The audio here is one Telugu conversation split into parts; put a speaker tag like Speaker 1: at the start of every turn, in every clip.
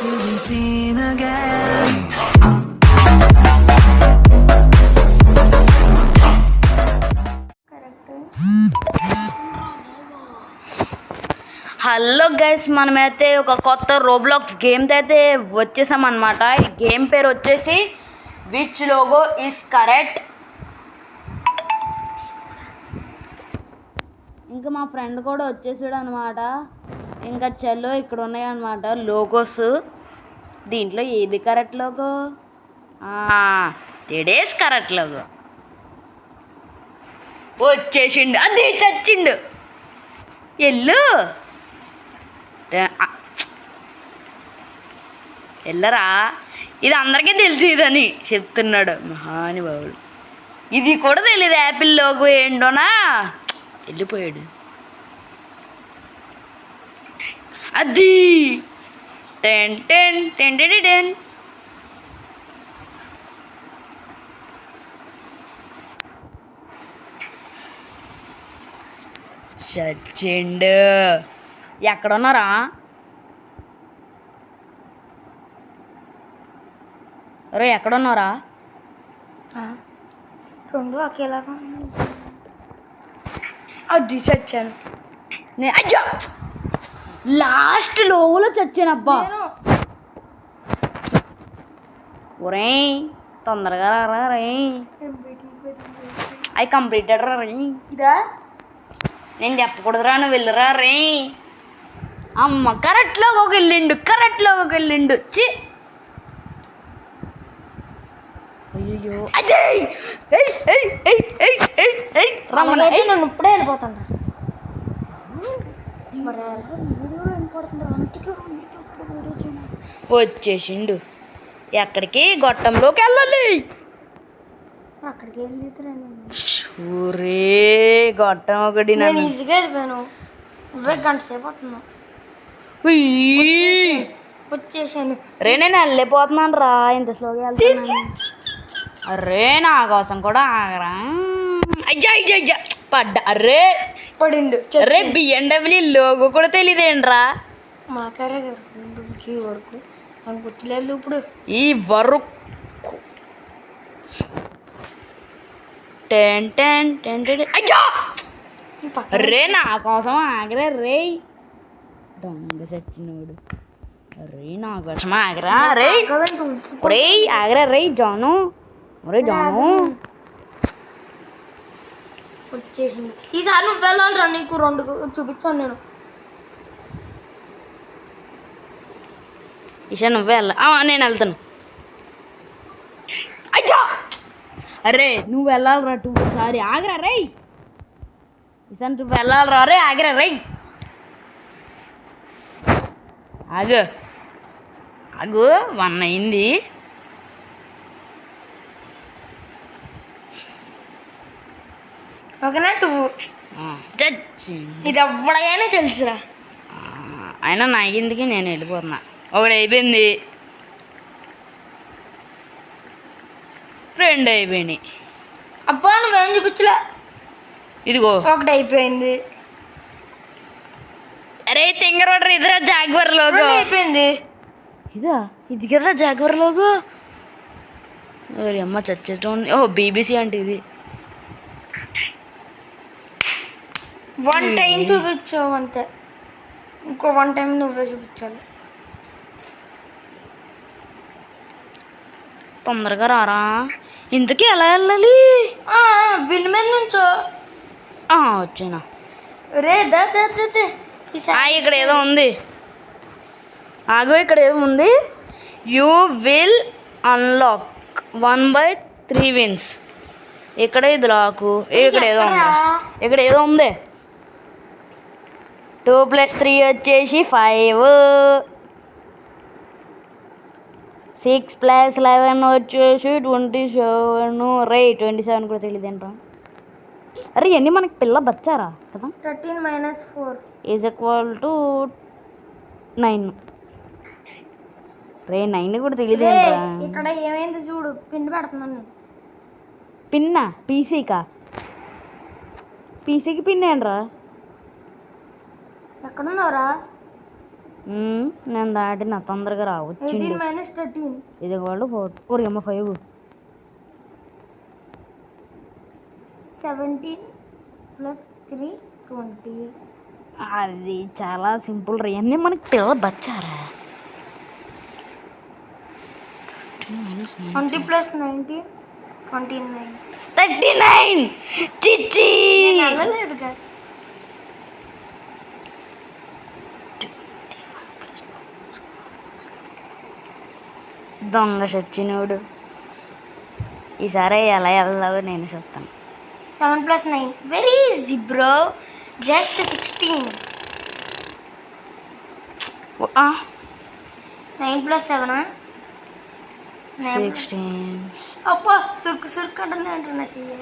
Speaker 1: to be seen again.
Speaker 2: Hello guys, మనమైతే ఒక కొత్త రోబ్లాక్స్ గేమ్ అయితే వచ్చేసామన్నమాట. ఈ గేమ్ పేరు వచ్చేసి విచ్ లోగో ఈస్ కరెక్ట్. ఇంకా మా ఫ్రెండ్ కూడా వచ్చేసాడు అనమాట. ఇంకా చలో ఇక్కడ ఉన్నాయన్నమాట లోగోస్. దీంట్లో ఏది కరెక్ట్ లోగో? ఇడేస్ కరెక్ట్ లోగో. వచ్చేసిండు, అది చచ్చిండు. ఎల్లు ఎల్లరా, ఇది అందరికీ తెలిసి ఇదని చెప్తున్నాడు మహానుభావుడు. ఇది కూడా తెలియదు యాపిల్ లోగో ఏంటోనా. వెళ్ళిపోయాడు. అది ten ten ten ten ten. చచ్చిండు. ఎక్కడున్నారా? రే ఎక్కడున్నారా?
Speaker 3: రెండు ఒకేలాగా అది చచ్చాను.
Speaker 2: అయ్యో, లాస్ట్ లోలో చచ్చాను. అబ్బా ఒరే తొందరగా రా రే. అవి కంప్లీటెడ్ రా రే.
Speaker 3: ఇదా
Speaker 2: నేను చెప్పకూడదురా, నువ్వు వెళ్ళురా రే. అమ్మ కరెక్ట్లోకి వెళ్ళిండు, కరెక్ట్లోకి వెళ్ళిండు. చి అయ్యో అదే రమ్మన
Speaker 3: నన్ను ఇప్పుడే వెళ్ళిపోతాను.
Speaker 2: వచ్చేసిండు. ఎక్కడికి? గొట్టంలోకి వెళ్ళాలి.
Speaker 3: అక్కడికి వెళ్ళి
Speaker 2: ఊరే గొట్టం ఒకటి.
Speaker 3: నేను ఈజీగా వెళ్ళిపోయాను. నువ్వే గంట సేపు అవుతున్నావు. వచ్చేసాను
Speaker 2: రే, నేను వెళ్ళిపోతున్నాను రా. ఇంత స్లోగా వెళ్తాను. అరే నా కోసం కూడా ఆగరా. అయ్యా అయ్యా అయ్యా పడ్డా. అరే
Speaker 3: పడిండు.
Speaker 2: రే బిఎండబ్ల్యూ లోగో కూడా తెలియదేంట్రా.
Speaker 3: మా కారే ఈ వరకు నాకు గుర్తులేదు. ఇప్పుడు
Speaker 2: ఈ వరకు టెన్ టెన్ టెన్ టెన్. అయ్యా రే నా కోసం ఆగరా రే. దొంగ చచ్చినోడు. రే నా కోసం ఆగరా రే. రే ఆగరా రే జాను. ఒరే జాను
Speaker 3: వచ్చేసింది. ఈసారి నువ్వు వెళ్ళాలిరా. నీకు రెండు చూపించాను నేను.
Speaker 2: ఈషా నువ్వే వెళ్ళా. నేను వెళ్తాను. అయ్యా అరే నువ్వు వెళ్ళాలిరా. టూ సారీ ఆగరా రే. ఈసారి నువ్వు వెళ్ళాలిరా రే. ఆగరా రే. ఆగు ఆగు. 1 అయింది.
Speaker 3: ఓకేనా? టూ ఇది ఎవ్వడగానే తెలుసురా.
Speaker 2: అయినా నాకెందుకు, నేను వెళ్ళిపోతున్నా. ఒకటి అయిపోయింది, 2 అయిపోయినాయి.
Speaker 3: అబ్బా నువ్వేం చూపించలే.
Speaker 2: ఇదిగో
Speaker 3: ఒకటి అయిపోయింది.
Speaker 2: అరే తింగర్ వాటర్ ఇదిరా జాగ్వర్ లోగో.
Speaker 3: అయిపోయింది.
Speaker 2: ఇదా? ఇది కదా జాగ్వర్ లోగో. మరి అమ్మ చచ్చేటోన్. ఓ బీబీసీ అంటే ఇది.
Speaker 3: 1 టైం చూపించావు అంతే. ఇంకో 1 టైం నువ్వే చూపించాలి.
Speaker 2: తొందరగా రారా. ఇంతకీ ఎలా వెళ్ళాలి?
Speaker 3: విన్ మీద నుంచో
Speaker 2: వచ్చానా.
Speaker 3: రే
Speaker 2: ఇక్కడ ఏదో ఉంది. ఆగో ఇక్కడ ఏదో ఉంది. You will unlock 1/3 wins. ఇక్కడ ఇది లాకు. ఇక్కడ ఏదో ఉంది. ఇక్కడ ఏదో ఉంది. 2 + 3 వచ్చేసి 5. 6 + 11 వచ్చేసి 27. రే 27 కూడా తెలియదేంట్రా. అరే ఇవన్నీ మనకి పిల్ల బచ్చారా కదా.
Speaker 3: 13 - 4
Speaker 2: = 9. రే 9 కూడా తెలియదేంట్రా.
Speaker 3: ఇక్కడ ఏమైంది చూడు. పిండి పెడుతున్నాను నేను.
Speaker 2: పిన్నా? పీసీకి పిన్ ఏంట్రా?
Speaker 3: ఎక్కడున్నావురా?
Speaker 2: నేను దాటిన తొందరగా రా వచ్చిండు
Speaker 3: 18 minus 13.
Speaker 2: ఇది వాళ్ళు 4 అమ్మ 5
Speaker 3: 17 plus 3 20.
Speaker 2: అది చాలా సింపుల్ రా ఇవన్నీ మనకి పిల్ల బచ్చారా
Speaker 3: 20 plus 19 29.
Speaker 2: 39 చిచ్చి
Speaker 3: వెళ్ళలేదుగా.
Speaker 2: దొంగ సచ్చినోడు ఈసారి ఎలా వెళ్దావో నేను చెప్తాను
Speaker 3: 7 plus 9. Very easy, bro. Just 16. 9 plus 7.
Speaker 2: 16
Speaker 3: అబ్బా సురుకు అంటుంది అంటున్నా చెయ్యి.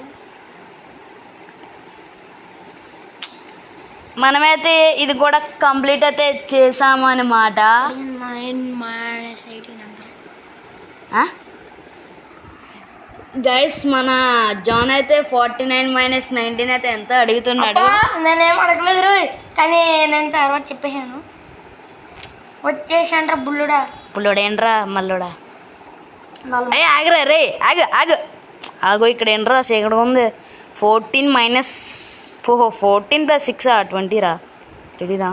Speaker 2: మనమైతే ఇది కూడా కంప్లీట్ అయితే చేసాము అన్నమాట
Speaker 3: 9 minus 18 అంతా.
Speaker 2: గైస్ మన జాన్ అయితే 49 - 19 అయితే ఎంత అడుగుతున్నాడు
Speaker 3: నేనేం అడగలేదు రోయ్, కానీ నేను తర్వాత చెప్పేసాను. వచ్చేసాంట్రా బుల్లుడా.
Speaker 2: పుల్లోడేంట్రా మల్లుడా అయ్యి ఆగరా రే ఆగో ఇక్కడ ఏంట్రా ఇక్కడ ఉంది 14 + 6 20 రా తెలీదా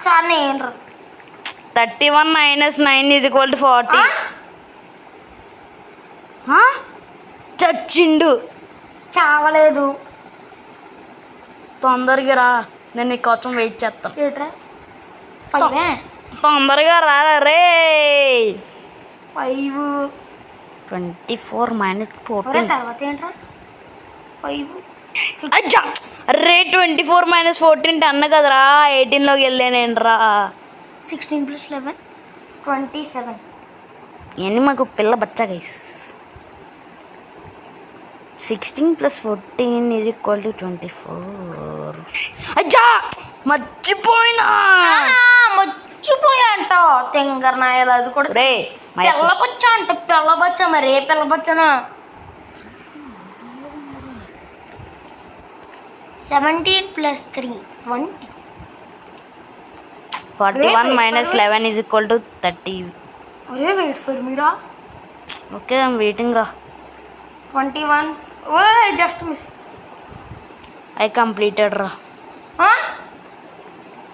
Speaker 3: సార్ ఏంట్రా
Speaker 2: 31 - 9 = 40 చచ్చిండు
Speaker 3: చావలేదు.
Speaker 2: తొందరగా రా నేను నీ కోసం వెయిట్ చేస్తాను
Speaker 3: ఏట్రా 5
Speaker 2: తొందరగా రా రే
Speaker 3: 5
Speaker 2: 24 - 14
Speaker 3: తర్వాత ఏంట్రా 5
Speaker 2: అచ్చా రే 24 - 14 అన్న కదరా 18లోకి వెళ్ళానేంట్రా
Speaker 3: 16 plus 11 27.
Speaker 2: ఇవన్నీ మాకు పిల్ల బచ్చా గైస్ 16 + 14 = 24 అచ్చా మర్చిపోయినా
Speaker 3: మర్చిపోయా అంట తెంగర్ నాయలు. అది కూడా
Speaker 2: రే
Speaker 3: పిల్లబచ్చ అంట పిల్లబచ్చ. మరి ఏ పిల్లబచ్చనా 17 plus 3 20.
Speaker 2: 41 - 11 = 30
Speaker 3: అరే wait for Meera.
Speaker 2: Okay I'm waiting రా
Speaker 3: 21. Oh just miss.
Speaker 2: I completed రా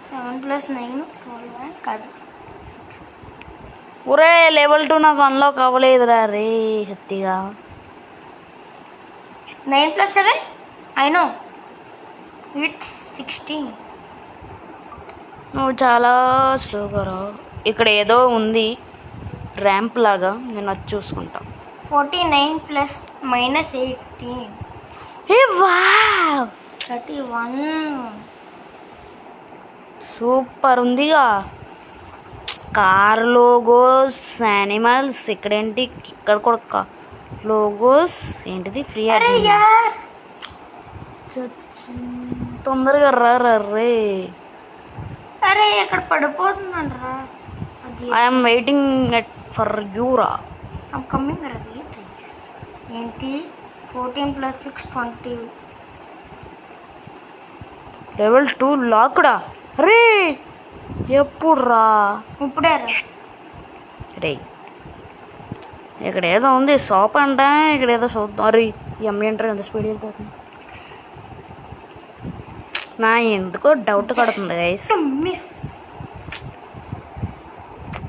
Speaker 3: 7 plus 9 12 కాదు 6.
Speaker 2: ఒరే లెవెల్ 2 నాకు unlock అవ్వలేదురా ray సత్తిగా
Speaker 3: 9 plus 7 I know it's 16.
Speaker 2: నువ్వు చాలా స్లోగా రా ఇక్కడ ఏదో ఉంది ర్యాంప్ లాగా నేను అది చూసుకుంటా
Speaker 3: 49 plus -18
Speaker 2: ఏ వావ్
Speaker 3: 31.
Speaker 2: సూపర్ ఉందిగా కార్ లోగోస్ యానిమల్స్ ఇక్కడేంటి ఇక్కడ కూడా లోగోస్ ఏంటిది ఫ్రీ
Speaker 3: అరే యార్
Speaker 2: తొందరగా రా రే
Speaker 3: అరే ఇక్కడ పడిపోతుందంటరా. అది
Speaker 2: ఐఎమ్ వెయిటింగ్ ఫర్ యూ రా
Speaker 3: ఐమ్ కమింగ్ రా. ఏంటి 14 plus 6 20.
Speaker 2: లెవెల్ 2 లాక్డా రే ఎప్పుడు రా
Speaker 3: ఇప్పుడే రా.
Speaker 2: రే ఇక్కడ ఏదో ఉంది షాప్ అంట ఇక్కడ ఏదో చూద్దాం అరే ఈ అమ్మాయి అంటారు ఎంత స్పీడ్ వెళ్ళిపోతుంది నా ఎందుకో డౌట్ కడుతుంది గైస్
Speaker 3: మిస్.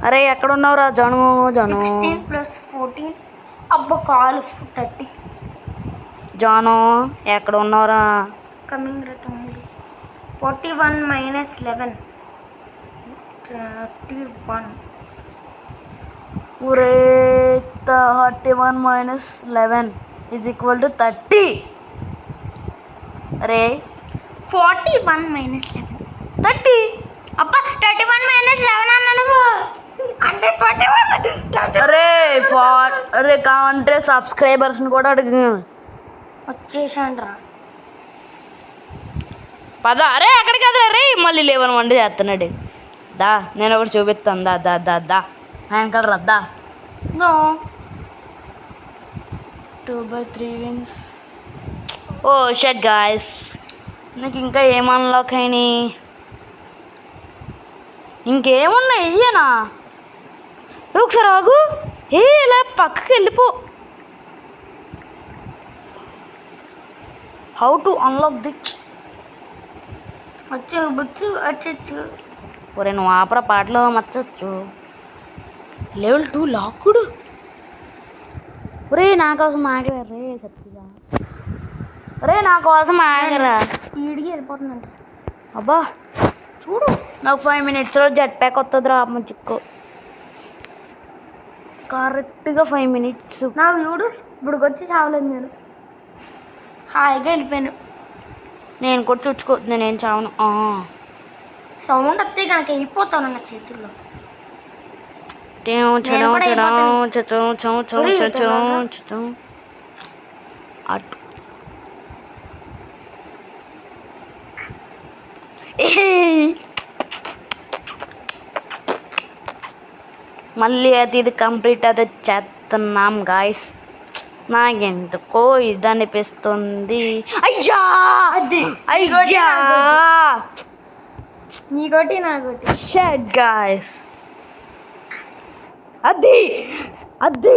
Speaker 2: అరే ఎక్కడ ఉన్నావురా జాను
Speaker 3: 16 plus 14 అబ్బా కాల్ 30.
Speaker 2: జాను ఎక్కడ ఉన్నావురా
Speaker 3: కమింగ్ రా తమ్ముడు. 41 minus 11 31.
Speaker 2: ఊరే 31 - 11 = 30 అరే
Speaker 3: 41 minus 11
Speaker 2: 30
Speaker 3: అబ్బా 31 minus 11 అన్నాను అంటే 21.
Speaker 2: అరే అరే కావంటే సబ్స్క్రైబర్స్ని కూడా అడుగు
Speaker 3: వచ్చేసాను రా.
Speaker 2: పద అరే ఎక్కడికి కదరా రే మళ్ళీ లేవని వండి చేస్తున్నాడు దా నేను ఒకటి చూపిస్తాను దా దా దా దా ఆయన కదా రద్దా
Speaker 3: నో
Speaker 2: 2/3 విన్స్ ఓ షట్ గాయస్ నాకు ఇంకా ఏం అన్లాక్ అయినాయి ఇంకేమున్నాయి ఇయ్యనా ఒకసారి ఆగు. ఇలా పక్కకి వెళ్ళిపో. How to unlock this.
Speaker 3: వచ్చచ్చు.
Speaker 2: ఒరే నువ్వు ఆపరా పాటలో మచ్చచ్చు. లెవెల్ 2 లాక్కుడు. ఒరే నా కోసం ఆగరా రే సత్తిగా. ఒరే నా కోసం ఆగరా.
Speaker 3: స్పీడ్గా వెళ్ళిపోతుందంట.
Speaker 2: అబ్బా చూడు నాకు 5 minutesలో జెట్ ప్యాక్ వస్తుంది రా చిక్కు. కరెక్ట్గా 5 minutes.
Speaker 3: నాకు చూడు ఇప్పుడు వచ్చి చావలేదు నేను. హాయిగా వెళ్ళిపోయాను.
Speaker 2: నేను కూడా చూసుకో నేనేం చావను.
Speaker 3: సౌండ్ వస్తే కనుక వెళ్ళిపోతాను నా చేతుల్లో.
Speaker 2: అటు మళ్ళీ ఇది కంప్లీట్ అది చేస్తున్నాం గాయస్. నాకెందుకో ఇది అనిపిస్తుంది. అయ్యా అయ్యా
Speaker 3: నీకోటి నాకోటి.
Speaker 2: Shut guys. అది అది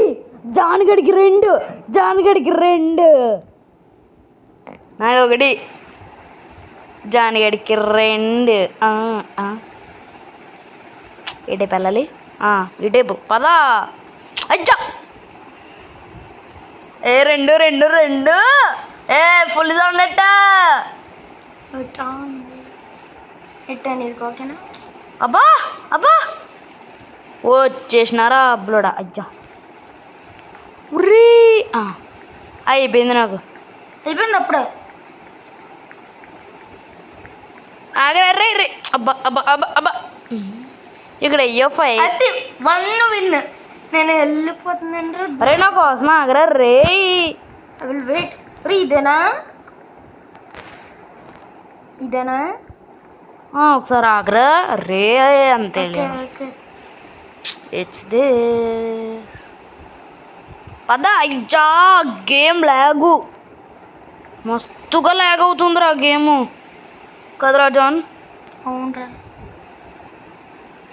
Speaker 2: జానగడికి 2 నాకు 1 జానగడికి 2. ఇటే పెళ్ళాలి. ఇటే పదా. అయ్యా 2 ఫుల్ సౌండ్
Speaker 3: ఎట్టండి ఇది ఓకేనా.
Speaker 2: అబ్బా వచ్చేసినారా అబ్లోడా. అయ్యా ఉర్రీ అయిపోయింది నాకు.
Speaker 3: అయిపోయింది అప్పుడే.
Speaker 2: ఆగరా రే రే. అబ్బా ఇక్కడ అయ్యో 5
Speaker 3: 1 విన్. నేను వెళ్ళిపోతున్నాను.
Speaker 2: అరే నా కోసం ఆగరా రే.
Speaker 3: I will wait. రే ఇదేనా
Speaker 2: ఒకసారి ఆగరా రే. అంతే ఇట్స్ దిస్ పద. అయ్యా గేమ్ లాగు మస్తుగా లాగ్ అవుతుందిరా గేము కదరా జాన్.
Speaker 3: అవునరా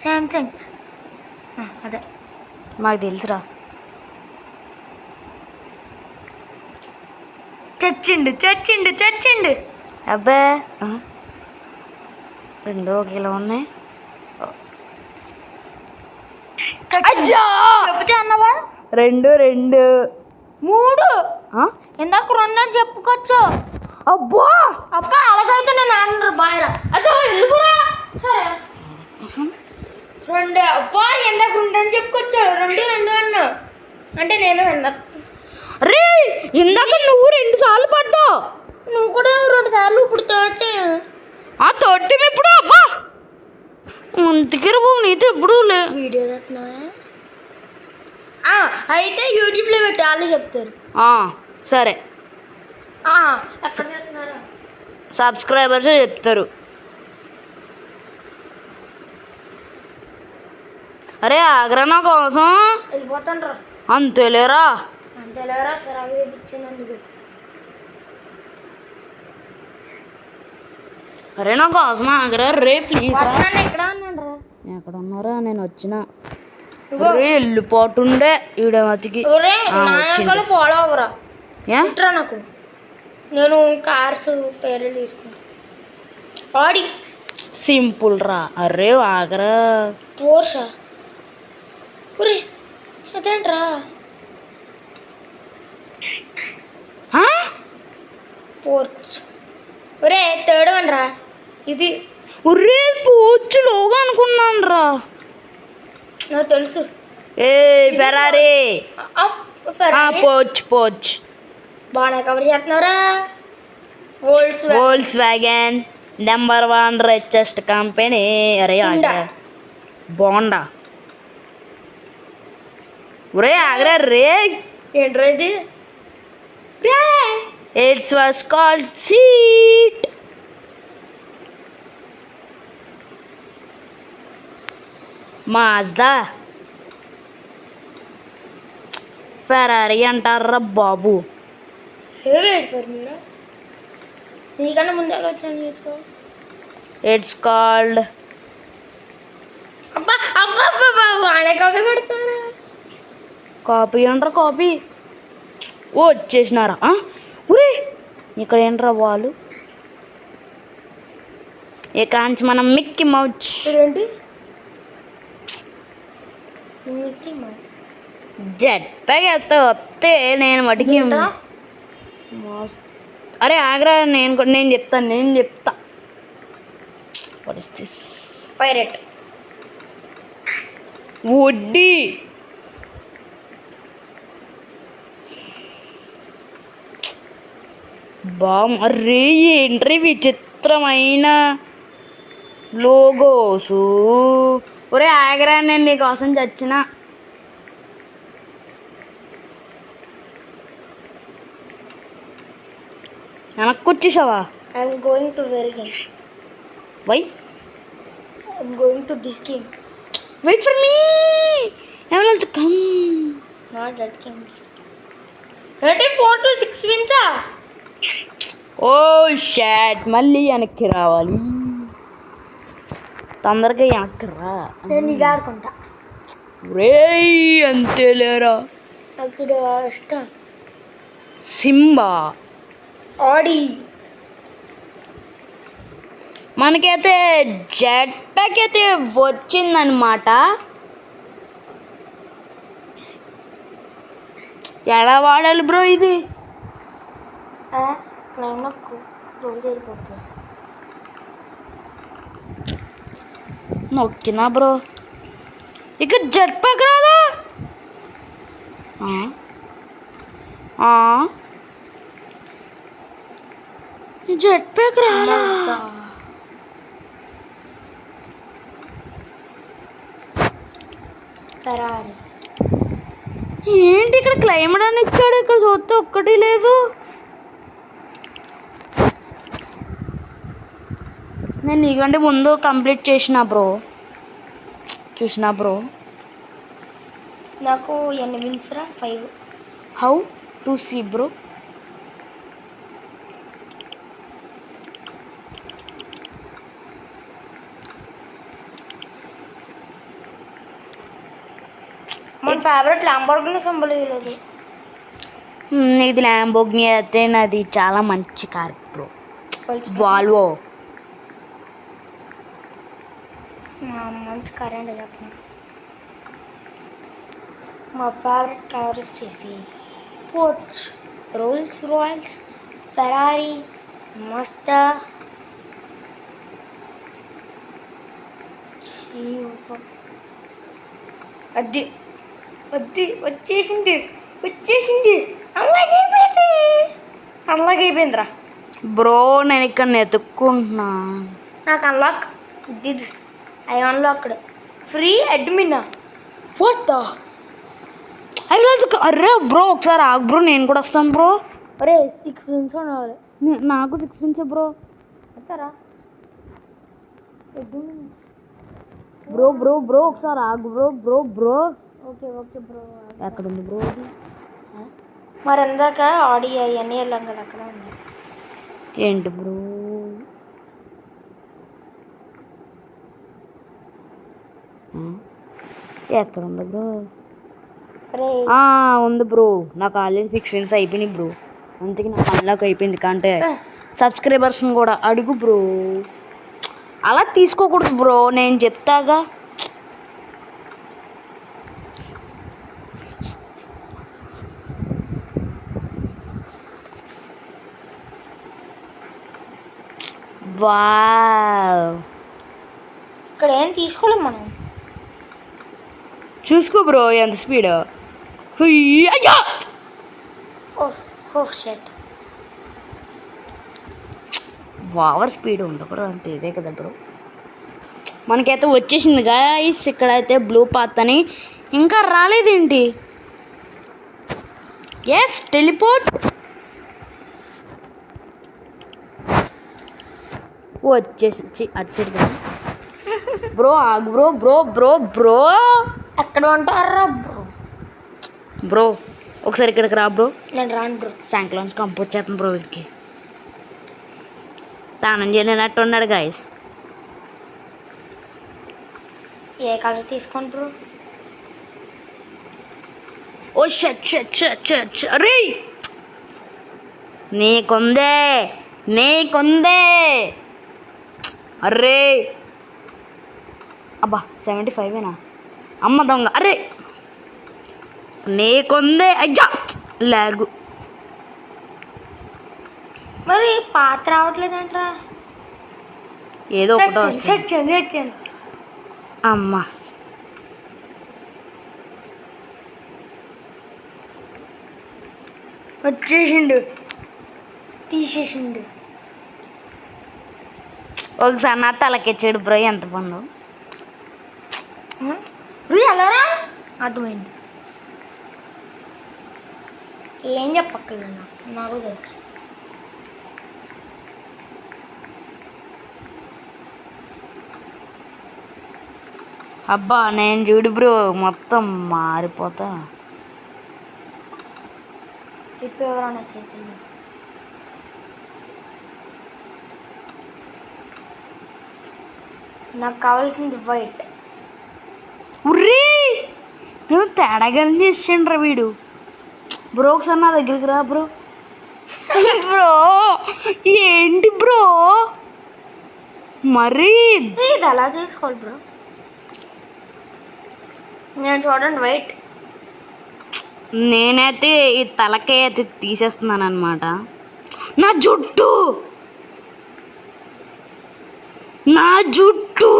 Speaker 3: శాంసంగ్ అదే
Speaker 2: మాకు తెలుసురా.
Speaker 3: చచ్చిండు.
Speaker 2: అబ్బా 2 ఒకేలా ఉన్నాయి.
Speaker 3: చెప్తే అన్నవా
Speaker 2: 2
Speaker 3: 3 ఇందాక 2 అని చెప్పుకోవచ్చు.
Speaker 2: అబ్బా
Speaker 3: అలాగైతే నేను అన్నారు బాయరా. అదో వెళ్ళిపోరా. సరే 2 అబ్బా ఇందాక 2 అని చెప్పుకోవచ్చు. 2 అన్నా అంటే నేను విన్నా.
Speaker 2: రే ఇందాక నువ్వు 2 సార్లు పడ్డావు.
Speaker 3: నువ్వు కూడా 2 సార్లు. ఇప్పుడు 30
Speaker 2: ఇప్పుడు. అబ్బా ముందుకి బాబు నీతో ఎప్పుడు
Speaker 3: వీడియో తెస్తున్నావా. అయితే యూట్యూబ్లో పెట్టి వాళ్ళు చెప్తారు.
Speaker 2: సరే సబ్స్క్రైబర్స్ చెప్తారు. అరే ఆగ్రా నా కోసం.
Speaker 3: వెళ్ళిపోతాను రా.
Speaker 2: అంతేలేరా
Speaker 3: సరగా ఇచ్చినందుకు.
Speaker 2: అరే నా కోసం ఆగ్రా రే ప్లీజ్.
Speaker 3: ఎక్కడ ఉన్నాను రా.
Speaker 2: ఎక్కడ ఉన్నారా నేను వచ్చిన వెళ్ళిపోతుండే ఈడమతికి.
Speaker 3: ఫాలో అవరా ఏంట్రా నాకు. నేను కార్స్ పేర్లు తీసుకుంటా. ఆడి
Speaker 2: సింపుల్ రా. అరే ఆగరా.
Speaker 3: పోర్షా ఒరే అదేంట్రా. పోర్చ్ ఒరే 3rd one రా ఇది.
Speaker 2: ఒరే పోర్చులోగా అనుకున్నాను రా.
Speaker 3: నాకు తెలుసు.
Speaker 2: ఫెరారీ పోర్చ్
Speaker 3: బాగా కవర్ చేస్తున్నారా.
Speaker 2: Volks wagon number 1 richest company. అరే బోండా. ఒరే ఆగ్రా రే.
Speaker 3: ఏంట్రా ఇది.
Speaker 2: It's was called seat. మాజ్దా Ferrari అంటారా బాబు.
Speaker 3: మీరు నీకన్నా ముందు ఆలోచన చేసుకో.
Speaker 2: ఇట్స్ కాల్డ్
Speaker 3: అబ్బా అబ్బా అబ్బా వాడే కాపీ కొడతారా
Speaker 2: కాపీ అంటారా కాపీ ఓ వచ్చేసినారా ఉరే ఇక్కడ ఏంట్రా వాళ్ళు కాంచి మనం మిక్కీ మౌచ్
Speaker 3: ఏంటి మిక్కీ మౌస్
Speaker 2: జెట్ ప్యాక్ వస్తే నేను మటుకి అరే ఆగ్రా నేను చెప్తా వాట్ ఇస్ దిస్
Speaker 3: పైరెట్
Speaker 2: వుడ్డీ అరే ఏంట్రీ విచిత్రమైన లోగోసు ఒరే ఆగ్రా నేను నీకోసం చచ్చిన వెనక్కి వచ్చేసావా
Speaker 3: I'm going to very game
Speaker 2: why
Speaker 3: I'm going to this game
Speaker 2: wait for me ఎవరు come
Speaker 3: not that game this game 4 to 6 wins
Speaker 2: oh shot మళ్ళీ వెనక్కి రావాలి తొందరగా వెనక్కి రా
Speaker 3: నేను ఇది ఆడుకుంటా
Speaker 2: రే అంతే లేరా
Speaker 3: అక్కడ ఇష్టం
Speaker 2: సింబా
Speaker 3: ఆడి
Speaker 2: మనకైతే జెట్ ప్యాక్ అయితే వచ్చిందనమాట ఎలా వాడాలి బ్రో ఇది
Speaker 3: నాకు రోజు వెళ్ళిపోతుంది
Speaker 2: నొక్కినా బ్రో ఇక జెట్ ప్యాక్ రాదా జెట్ ప్యాక్ రాలా
Speaker 3: ఫెరారీ
Speaker 2: ఏంటి ఇక్కడ క్లైమేట్ అని ఇచ్చాడు ఇక్కడ చూస్తే ఒక్కటి లేదు నేను నీకంటే ముందు కంప్లీట్ చేసిన బ్రో చూసిన బ్రో
Speaker 3: నాకు ఎన్ని విన్స్ రా 5
Speaker 2: హౌ టు సీ బ్రో
Speaker 3: మన ఫేవరెట్ ల్యాంబోర్గిని సింబల్ ఇవ్వలేదు
Speaker 2: ఇది ల్యాంబోర్గిని అయితే నాది చాలా మంచి కార్ బ్రో వాల్వో
Speaker 3: మంచి కార్ అండి చెప్తున్నా మా ఫేవరెట్ కార్ వచ్చేసి పోర్చ్ రోల్స్ రాయల్స్ ఫెరారీ మస్తా అది అది వచ్చేసింది అలాగైపోయిందిరా
Speaker 2: బ్రో నేను ఇక్కడ ఎత్తుక్కుంటున్నా
Speaker 3: నాకు unlock this I unlocked free admin
Speaker 2: what the అరే బ్రో ఒకసారి ఆగు బ్రో నేను కూడా వస్తాను బ్రో
Speaker 3: అరే 6 విన్స్ ఉండాలి
Speaker 2: నాకు 6 విన్స్ బ్రో
Speaker 3: వస్తారా
Speaker 2: బ్రో బ్రో బ్రో ఒకసారి ఆగు bro bro bro
Speaker 3: okay okay bro
Speaker 2: ఎక్కడ ఉంది బ్రో ఇది
Speaker 3: మరి ఇందాక ఆడియో అవన్నీ వెళ్ళాం కదా అక్కడ ఉంది
Speaker 2: ఏంటి బ్రో ఎక్కడ ఉంది బ్రో ఉంది బ్రో నాకు ఆల్రెడీ 6 విన్స్ అయిపోయినాయి బ్రో అందుకే నాకు అన్లాక్ అయిపోయింది కంటే సబ్స్క్రైబర్స్ని కూడా అడుగు బ్రో అలా తీసుకోకూడదు బ్రో నేను చెప్తాగా వావ్
Speaker 3: ఇక్కడ ఏం తీసుకోలేము మనం
Speaker 2: చూసుకో బ్రో ఎంత స్పీడ్ అయ్యా
Speaker 3: ఓ షట్
Speaker 2: ఓవర్ స్పీడ్ ఉండకూడదు అంటే ఇదే కదా బ్రో మనకైతే వచ్చేసింది గాయస్ ఇక్కడైతే బ్లూ పాత్ అని ఇంకా రాలేదేంటి ఎస్ టెలిపోర్ట్ వచ్చేసి వచ్చేది బ్రో ఆగు బ్రో బ్రో బ్రో బ్రో
Speaker 3: ఎక్కడ ఉంటారా బ్రో
Speaker 2: బ్రో ఒకసారి ఇక్కడికి రా బ్రో
Speaker 3: నేను రాను బ్రో
Speaker 2: సాయంకాలం కంపోజ్ చేస్తాను బ్రో వీడికి తానం చేయనట్టు ఉన్నాడు గాయస్
Speaker 3: ఏ కలర్ తీసుకోండి బ్రో?
Speaker 2: ఓ షట్ షట్ షట్ షట్ అరే నీకుందే అరే అబ్బా 75ఏనా అమ్మ దొంగ అరే నీకుందే అయ్యా లాగు
Speaker 3: మరి పాత రావట్లేదంటరా.
Speaker 2: ఏదో ఒకటి వస్తుంది.
Speaker 3: చచ్చాను.
Speaker 2: అమ్మ
Speaker 3: వచ్చేసిండు, తీసేసిండు.
Speaker 2: ఒకసారి నా తలకెచ్చాడు బ్రో ఎంత పొందో
Speaker 3: అలారా అర్థమైంది. ఏం చెప్పక్కర్లేదు, నాకు తెలుసు.
Speaker 2: అబ్బా నేను చూడు బ్రో మొత్తం మారిపోతా.
Speaker 3: ఇప్పుడు ఎవరన్నా చేతుల్లో నాకు కావాల్సింది వైట్.
Speaker 2: ఉర్రీ నేను తేడాగా చేసిండ్రా వీడు. బ్రో ఒకసారి నా దగ్గరికి రా బ్రో. బ్రో ఏంటి బ్రో మరి
Speaker 3: ఇది ఎలా చేసుకోవాలి బ్రో? నేను చూడండి వైట్.
Speaker 2: నేనైతే ఈ తలకాయ అయితే తీసేస్తున్నాను అనమాట. నా జుట్టు
Speaker 3: నీ చుట్టూ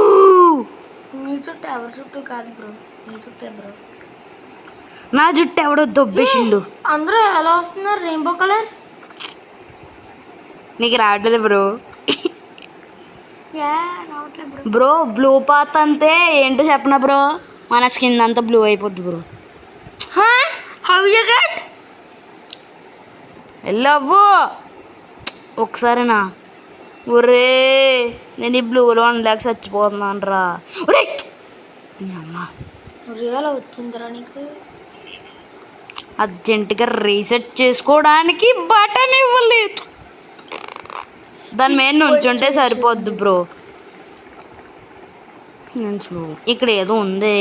Speaker 3: ఎవరి చుట్టూ కాదు బ్రో, నీ చుట్టే బ్రో.
Speaker 2: నా జుట్టు ఎవడో దొబ్బేసిండు.
Speaker 3: అందరూ ఎలా వస్తున్నారు రెయిన్బో కలర్స్?
Speaker 2: నీకు రావట్లేదు బ్రో.
Speaker 3: రావట్లేదు బ్రో.
Speaker 2: బ్రో బ్లూ పాత్ అంతే ఏంటో చెప్పనా బ్రో, మన స్కిన్ అంతా బ్లూ అయిపోద్ది బ్రో.
Speaker 3: How you get?
Speaker 2: వెళ్ళవ్వు ఒకసారినా. ఒరే నేను ఈ బ్లూలో ఉండలేక చచ్చిపోతున్నాను రా. ఒరే అమ్మ
Speaker 3: రియల్ వచ్చిందిరా నీకు?
Speaker 2: అర్జెంటుగా రీసెట్ చేసుకోవడానికి బటన్ ఇవ్వలేదు. దాని మీద నుంచుంటే సరిపోద్ది బ్రో. నేను స్లో ఇక్కడ ఏదో ఉంది.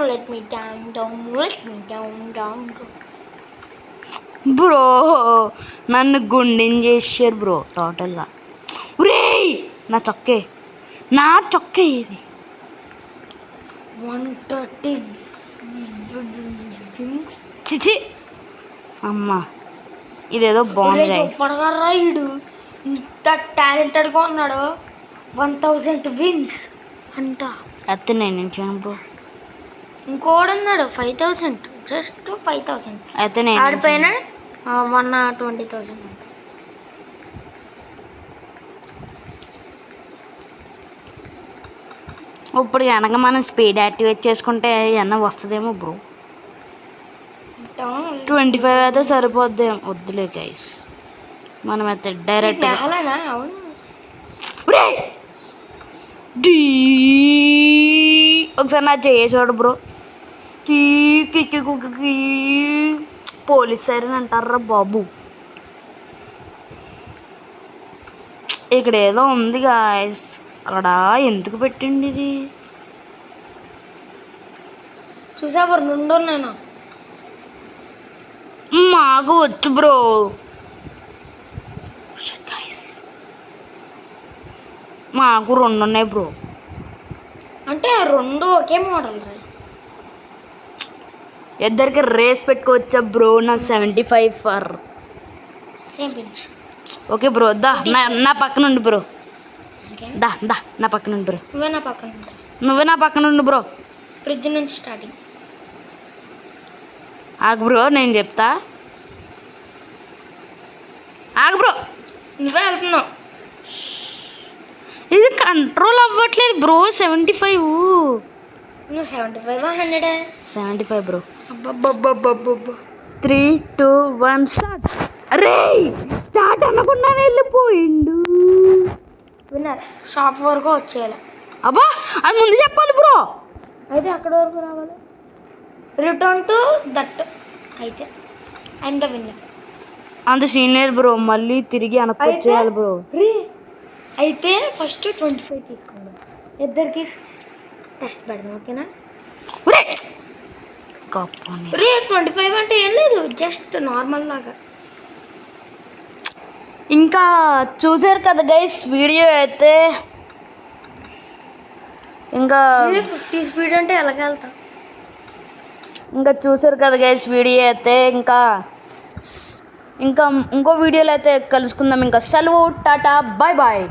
Speaker 3: let me down.
Speaker 2: బ్రో నన్ను గుండెని చేసారు బ్రో టోటల్గా. ఒరే నా చొక్కే ఇది
Speaker 3: 130 wings.
Speaker 2: చిచి అమ్మ ఇదేదో బాగుంది గైస్.
Speaker 3: రాయుడు ఇంత టాలెంటెడ్గా ఉన్నాడు. 1000 wings అంట.
Speaker 2: అయితే నేను ఎంచాను బ్రో.
Speaker 3: ఇంకోడు ఉన్నాడు 5000, జస్ట్ 5000.
Speaker 2: అయితే నేను
Speaker 3: ఆడిపోయిన 120,000.
Speaker 2: ఇప్పుడు కనుక మనం స్పీడ్ యాక్టివేట్ చేసుకుంటే ఏమన్నా వస్తుందేమో బ్రో. 25 అయితే సరిపోద్ది. వద్దులే గైస్ మనం అయితే డైరెక్ట్
Speaker 3: అవును.
Speaker 2: ఒకసారి నా చేయ చూడు బ్రో. పోలీస్ సైరన్ అంటారా బాబు. ఇక్కడ ఏదో ఉంది గాయస్. ఇక్కడ ఎందుకు పెట్టిండి ఇది?
Speaker 3: చూసా బ్రో, నుండి నేను
Speaker 2: మాకు వచ్చు బ్రో. మాకు 2 ఉన్నాయి బ్రో.
Speaker 3: అంటే 2 ఒకే మోడల్ రా.
Speaker 2: ఇద్దరికి రేస్ పెట్టుకోవచ్చా బ్రో? నా 75 for
Speaker 3: same pinch.
Speaker 2: Okay bro దా నా పక్కన ఉండు బ్రో. దా నా పక్కన ఉండు బ్రో.
Speaker 3: నువ్వే నా పక్కన ఉండు.
Speaker 2: నువ్వే నా పక్కన ఉండు బ్రో.
Speaker 3: ఫ్రిడ్జ్ నుంచి స్టార్టింగ్.
Speaker 2: ఆగు బ్రో నేను చెప్తా. ఆగు బ్రో.
Speaker 3: నువ్వే వెళ్తున్నావు.
Speaker 2: ఇది కంట్రోల్ అవ్వట్లేదు బ్రో. 75
Speaker 3: నువ్వు 75 100?
Speaker 2: 75 బ్రో.
Speaker 3: అబ్బబ్బబ్బబ్బబ్బ.
Speaker 2: 3 2 1 స్టార్ట్. అరే స్టార్ట్ అనకుండా వెళ్ళిపోయిండు.
Speaker 3: విన్నారు షాప్ వరకు వచ్చేయాలి.
Speaker 2: అబ్బా అది ముందు చెప్పాలి బ్రో.
Speaker 3: అయితే అక్కడ వరకు రావాలి. Return to that. అయితే ఐఎమ్ ద విన్నర్.
Speaker 2: అంత సీనియర్ బ్రో. మళ్ళీ తిరిగి వెనక్కి వచ్చేయాలి బ్రో.
Speaker 3: అయితే ఫస్ట్ 25 తీసుకుందాం. ఇద్దరికి టెస్ట్ పెడదాం ఓకేనా
Speaker 2: కప్పని
Speaker 3: రే 25 అంటే ఏం లేదు జస్ట్ నార్మల్ లాగా.
Speaker 2: ఇంకా చూసారు కదా గైస్ వీడియో అయితే ఇంకా
Speaker 3: 50 స్పీడ్ అంటే ఎలాగెళ్తా.
Speaker 2: ఇంకా చూసారు కదా గైస్ వీడియో అయితే ఇంకా ఇంకో వీడియోలో అయితే కలుసుకుందాం. ఇంకా సెలవు టాటా బాయ్ బాయ్.